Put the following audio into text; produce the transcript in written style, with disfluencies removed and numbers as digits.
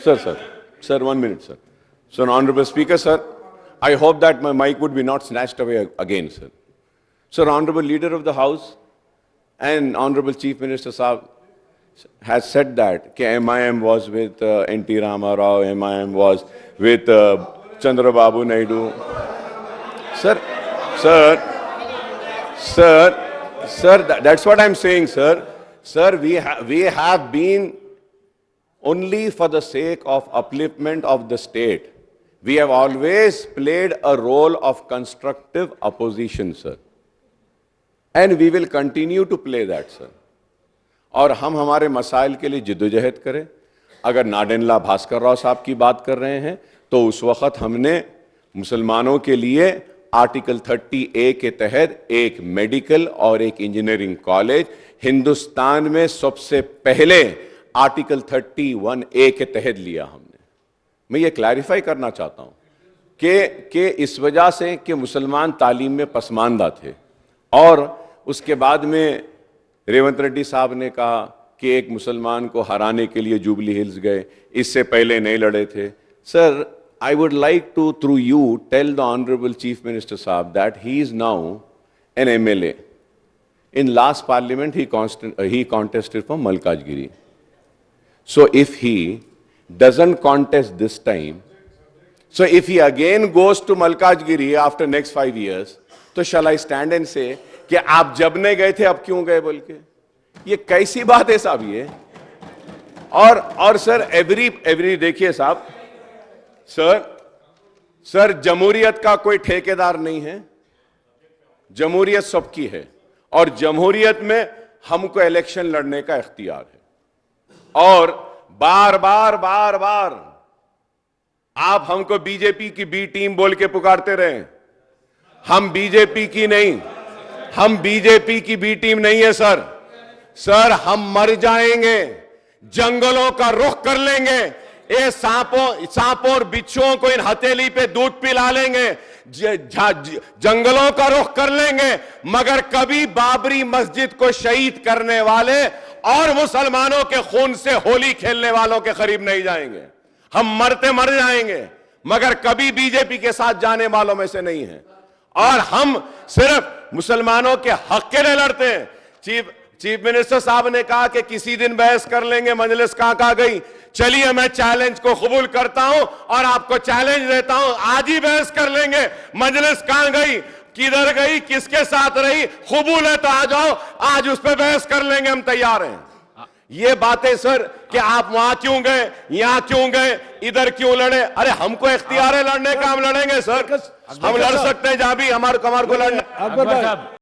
Sir, 1 minute, sir. So, Honorable Speaker, sir, I hope that my mic would be not snatched away again, sir. Sir, Honorable Leader of the House and Honorable Chief Minister Saab has said that MIM was with N.T. Rama Rao, MIM was with Chandrababu Naidu. Sir, that's what I'm saying, sir. Sir, we have been only for the sake of upliftment of the state. We have always played a role of constructive opposition, sir. And we will continue to play that, sir. और हम हमारे मसाइल के लिए जिद्दोजहद करें। अगर नाडेनला भास्कर राव साहब की बात कर रहे हैं तो उस वक्त हमने मुसलमानों के लिए आर्टिकल 30A के तहत एक मेडिकल और एक इंजीनियरिंग कॉलेज हिंदुस्तान में सबसे पहले आर्टिकल 31A के तहत लिया हमने। मैं ये क्लैरिफाई करना चाहता हूं कि इस वजह से कि मुसलमान तालीम में पसमानदा थे और उसके बाद में रेवंत रेड्डी साहब ने कहा कि एक मुसलमान को हराने के लिए जुबली हिल्स गए, इससे पहले नहीं लड़े थे। Sir, I would like to, through you, tell the Honorable Chief Minister Saab that he is now an MLA. In last parliament, he contested for Malkajgiri. So if he doesn't contest this time, so if he again goes to Malkajgiri after next 5 years, तो shall I stand and say कि आप जब नहीं गए थे अब क्यों गए बोल के? ये कैसी बात है साहब ये? और सर एवरी देखिए साहब, सर जमहूरियत का कोई ठेकेदार नहीं है, जमहूरियत सबकी है और जमहूरियत में हमको इलेक्शन लड़ने का इख्तियार है। और बार बार आप हमको बीजेपी की बी टीम बोल के पुकारते रहे। हम बीजेपी की नहीं, हम बीजेपी की बी टीम नहीं है सर हम मर जाएंगे, जंगलों का रुख कर लेंगे, ये सांपों और बिच्छुओं को इन हथेली पे दूध पिला लेंगे, जंगलों का रुख कर लेंगे, मगर कभी बाबरी मस्जिद को शहीद करने वाले और मुसलमानों के खून से होली खेलने वालों के करीब नहीं जाएंगे। हम मरते मर जाएंगे मगर कभी बीजेपी के साथ जाने वालों में से नहीं है। और हम सिर्फ मुसलमानों के हक के लिए लड़ते हैं। चीफ मिनिस्टर साहब ने कहा कि किसी दिन बहस कर लेंगे, मजलिस कहां गई? चलिए मैं चैलेंज को कबूल करता हूं और आपको चैलेंज देता हूं, आज ही बहस कर लेंगे। मजलिस कहां गई, किधर गई, किसके साथ रही? कबूल है तो आ जाओ, आज उस पर बहस कर लेंगे, हम तैयार हैं। ये बातें सर कि आप वहां क्यों गए, यहां क्यों गए, इधर क्यों लड़े? अरे हमको इख्तियार है लड़ने का, हम लड़ेंगे सर, हम लड़ सकते हैं जहां भी हमारे को लड़ना।